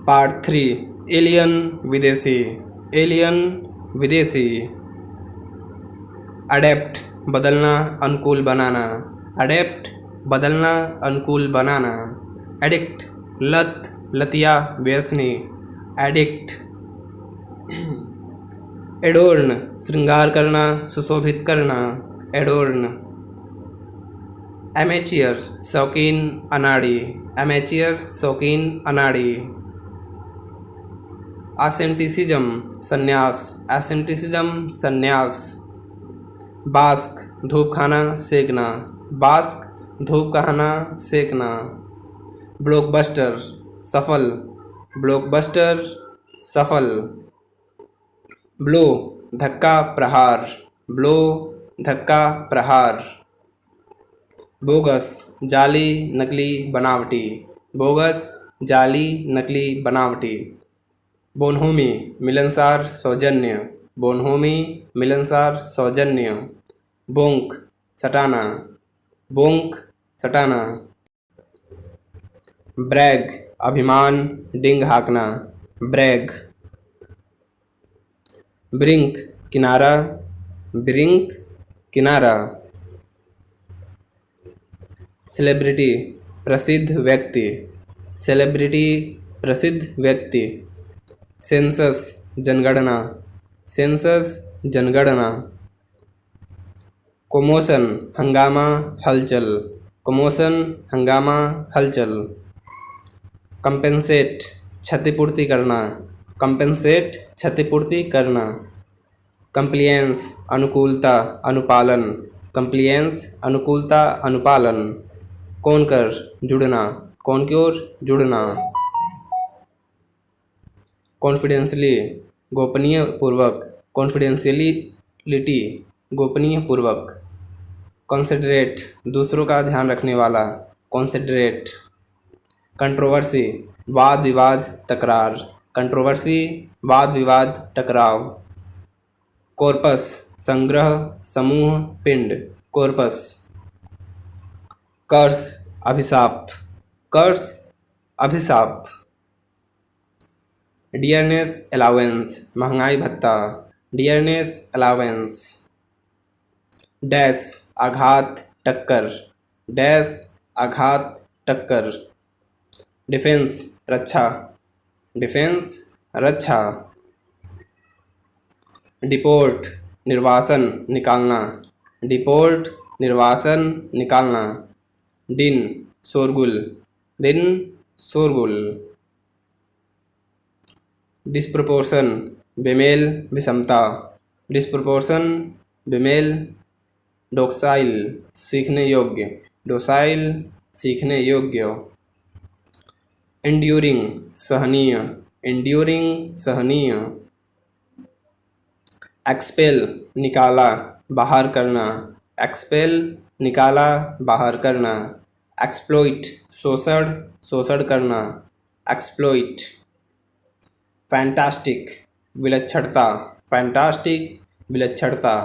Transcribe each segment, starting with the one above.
Part 3 alien विदेशी। Alien विदेशी। Adapt बदलना अनुकूल बनाना। अडेप्ट बदलना अनुकूल बनाना। एडिक्ट लत लतिया व्यसनी। एडिक्ट। एडोर्न श्रृंगार करना सुशोभित करना। एडोर्न। एमेचियर शौकीन अनाड़ी। एमेचियर शौकीन अनाड़ी। एसेंटिसिज्म संन्यास। एसेंटिसिज्म संन्यास। बास्क धूप खाना सेकना। बास्क धूप खाना सेकना। ब्लॉकबस्टर सफल। ब्लॉकबस्टर सफल। ब्लो धक्का प्रहार। ब्लो धक्का प्रहार। बोगस जाली नकली बनावटी। बोगस जाली नकली बनावटी। बोनहोमी मिलनसार सौजन्य। बोनहोमी मिलनसार सौजन्य। बोंक सटाना। बोंक सटाना। ब्रैग अभिमान डिंग हाँकना। ब्रैग। ब्रिंक किनारा। ब्रिंक किनारा। सेलिब्रिटी प्रसिद्ध व्यक्ति। सेलिब्रिटी प्रसिद्ध व्यक्ति। सेंसस जनगणना। सेंसस जनगणना। कोमोशन हंगामा हलचल। कोमोशन हंगामा हलचल। कंपेंसेट क्षतिपूर्ति करना। कंपेंसेट क्षतिपूर्ति करना। कंप्लियंस अनुकूलता अनुपालन। कंप्लियंस अनुकूलता अनुपालन। कौनकर जुड़ना। कौन की ओर जुड़ना। कॉन्फिडेंशियली गोपनीय पूर्वक। कॉन्फिडेंशियलिटी गोपनीय पूर्वक। कॉन्सिडरेट दूसरों का ध्यान रखने वाला। कॉन्सिडरेट। कंट्रोवर्सी वाद विवाद तकरार। कंट्रोवर्सी वाद विवाद टकराव। कॉर्पस संग्रह समूह पिंड। कॉर्पस। कर्स अभिशाप। कर्स अभिशाप। डियरनेस अलाउंस महंगाई भत्ता। Dearness allowance. डैश आघात टक्कर। डैश आघात टक्कर। डिफेंस रक्षा। डिफेंस रक्षा। डिपोर्ट निर्वासन निकालना। डिपोर्ट निर्वासन निकालना। दिन शोरगुल। दिन शोरगुल। डिस्प्रपोर्शन बेमेल विषमता। डिस्प्रपोर्शन बेमेल। डोक्साइल सीखने योग्य। डोसाइल सीखने योग्य। एंड्यूरिंग सहनीय। एंड्यूरिंग सहनीय। एक्सपेल निकाला बाहर करना। एक्सपेल निकाला बाहर करना। एक्सप्लॉइट शोषण शोषण करना। एक्सप्लॉइट। फैंटास्टिक विलक्षणता। फैंटास्टिक विलक्षणता।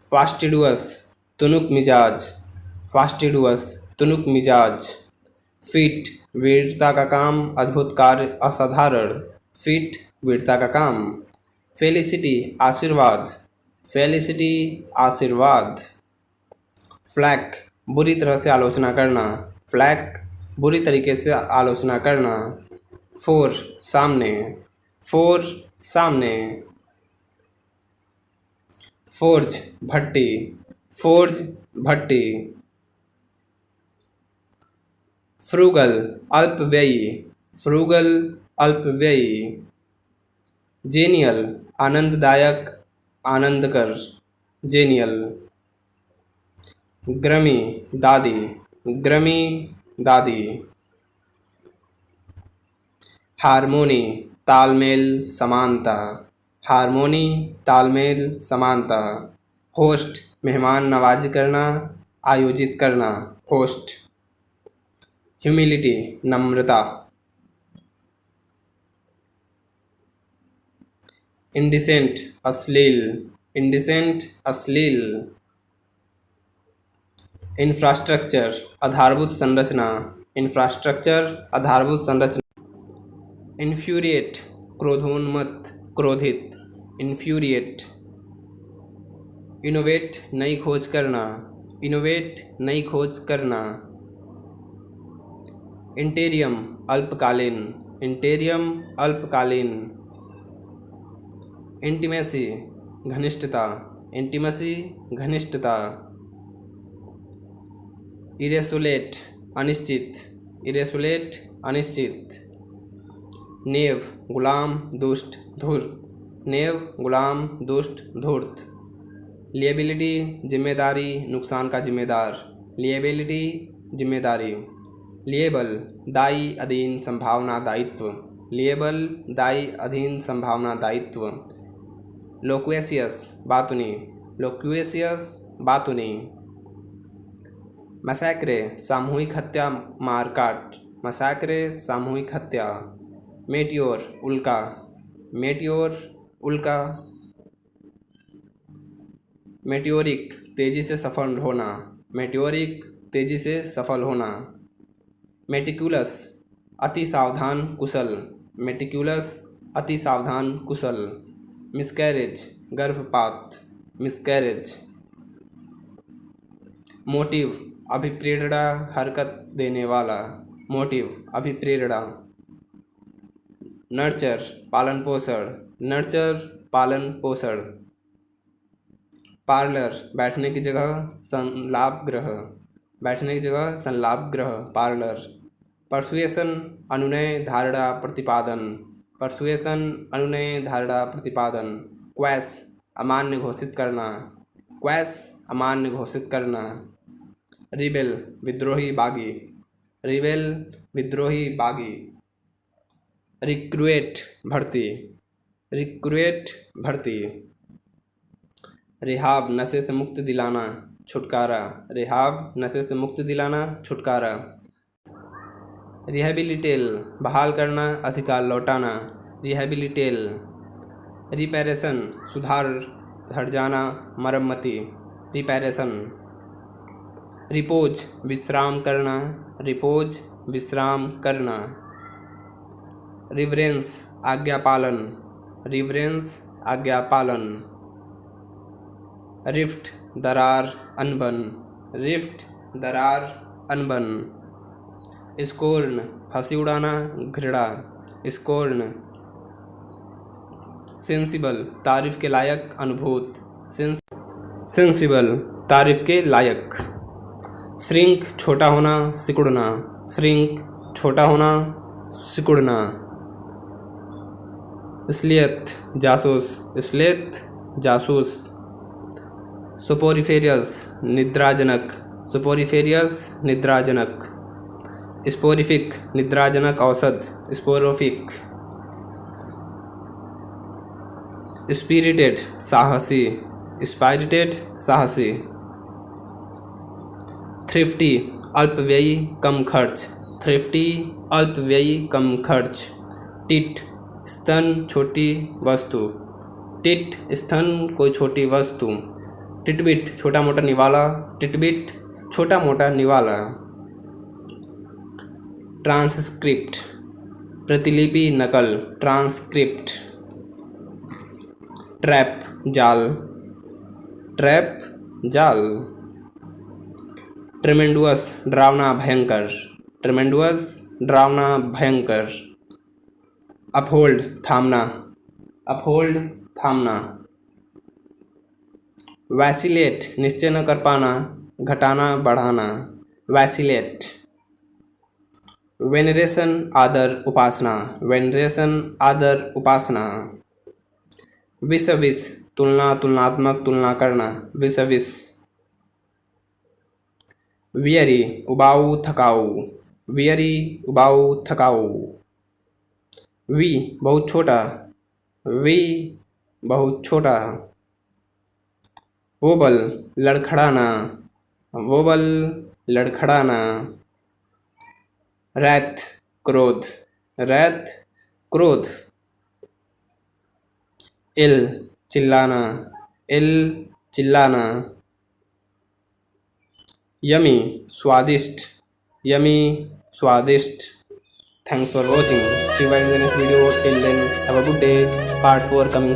फास्टिडुअस तुनुक मिजाज। फास्टिडुअस तुनुक मिजाज। फिट वीरता का काम अद्भुत कार्य असाधारण। फिट वीरता का काम। फेलिसिटी आशीर्वाद। फेलिसिटी आशीर्वाद। फ्लैक बुरी तरह से आलोचना करना। फ्लैक बुरी तरीके से आलोचना करना। फोर सामने। फोर सामने। फोर्ज भट्टी। फोर्ज भट्टी। फ्रूगल अल्पव्ययी। फ्रूगल अल्पव्ययी। जेनियल आनंददायक आनंदकर। जेनियल। ग्रमी दादी। ग्रमी दादी। हारमोनी तालमेल समानता। हारमोनी तालमेल समानता। होस्ट मेहमान नवाजी करना आयोजित करना। होस्ट। ह्यूमिलिटी नम्रता। इंडिसेंट अश्लील। इंडिसेंट अश्लील। इंफ्रास्ट्रक्चर आधारभूत संरचना। इंफ्रास्ट्रक्चर आधारभूत संरचना। इन्फ्यूरिएट क्रोधोन्मत्त, क्रोधित, इन्फ्यूरिएट। इनोवेट नई खोज करना, इनोवेट नई खोज करना। इंटेरियम अल्पकालीन, इंटेरियम अल्पकालीन। Intimacy घनिष्ठता, intimacy घनिष्ठता। इरेसुलेट अनिश्चित, इरेसुलेट अनिश्चित। नेव गुलाम दुष्ट धूर्त, नेव गुलाम दुष्ट धूर्त। लिएबिलिटी जिम्मेदारी, नुकसान का जिम्मेदार, लिएबिलिटी जिम्मेदारी। लिएबल दायी अधीन संभावना दायित्व, लिएबल दायी अधीन संभावना दायित्व। लोक्वेशियस बातुनी, लोक्वेशियस बातुनी। मैसैक्रे सामूहिक हत्या मारकाट, मैसैक्रे सामूहिक हत्या। मेटियोर उल्का, मेटियोर उल्का। मेटियोरिक तेजी से सफल होना, मेटियोरिक तेजी से सफल होना। मेटिकुलस अति सावधान कुशल, मेटिकुलस अति सावधान कुशल। मिसकैरेज गर्भपात, मिसकैरेज। मोटिव अभिप्रेरणा हरकत देने वाला, मोटिव अभिप्रेरणा। नर्चर पालन पोषण, नर्चर पालन पोषण। पार्लर बैठने की जगह, संलाप गृह, बैठने की जगह संलाप गृह, पार्लर। परसुएशन अनुनय धारणा प्रतिपादन, परसुएशन अनुनय धारणा प्रतिपादन। क्वैश अमान्य घोषित करना, क्वैश अमान्य घोषित करना। रिबेल विद्रोही बागी, रिबेल विद्रोही बागी। रिक्रूएट भर्ती, रिक्रूएट भर्ती। रिहाब नशे से मुक्ति दिलाना, छुटकारा, रिहाब नशे से मुक्ति दिलाना, छुटकारा। रिहेबिलिटेल बहाल करना, अधिकार लौटाना, रिहेबिलिटेल। रिपेरेशन सुधार, हट जाना, मरम्मती, रिपेरेशन। रिपोज विश्राम करना, रिपोज विश्राम करना। रिवरेंस आज्ञा पालन, रिवरेंस आज्ञा पालन। रिफ्ट दरार अनबन, रिफ्ट दरार अनबन। स्कोर्न हंसी उड़ाना, घृणा, स्कोर्न। सेंसिबल तारीफ के लायक, अनुभूत, सेंसिबल तारीफ के लायक। श्रिंक छोटा होना, सिकुड़ना, श्रिंक छोटा होना, सिकुड़ना। स्लेथ जासूस, स्लेथ जासूस। सुपोरिफेरियस निद्राजनक, सुपोरिफेरियस निद्राजनक। स्पोरिफिक निद्राजनक औषध, स्पोरोफिक। स्पिरिटेड साहसी, स्पाइरिटेड साहसी। थ्रिफ्टी अल्पव्ययी कम खर्च, थ्रिफ्टी अल्पव्ययी कम खर्च। टिट स्तन छोटी वस्तु, टिट स्तन कोई छोटी वस्तु। टिटबिट छोटा मोटा निवाला, टिटबिट छोटा मोटा निवाला। ट्रांसक्रिप्ट प्रतिलिपि नकल, ट्रांसक्रिप्ट। ट्रैप जाल, ट्रैप जाल। ट्रेमेंडुअस डरावना भयंकर, ट्रेमेंडुअस डरावना भयंकर। अपहोल्ड थामना, अपहोल्ड थामना। वैसिलेट निश्चय न कर पाना, घटाना बढ़ाना, वैसिलेट। वेनरेशन आदर उपासना, वेनरेशन आदर उपासना। विषविष तुलना, तुलनात्मक तुलना करना, विषविष। वियरी उबाऊ थकाऊ, वियरी उबाऊ थकाऊ। वी बहुत छोटा, वी बहुत छोटा। वोबल लड़खड़ाना, वोबल लड़खड़ाना। रैथ क्रोध, रैथ क्रोध। इल चिल्लाना, इल चिल्लाना। यमी स्वादिष्ट, यमी स्वादिष्ट। Thanks for watching. See you in the next video. Till then, have a good day. Part 4 coming soon.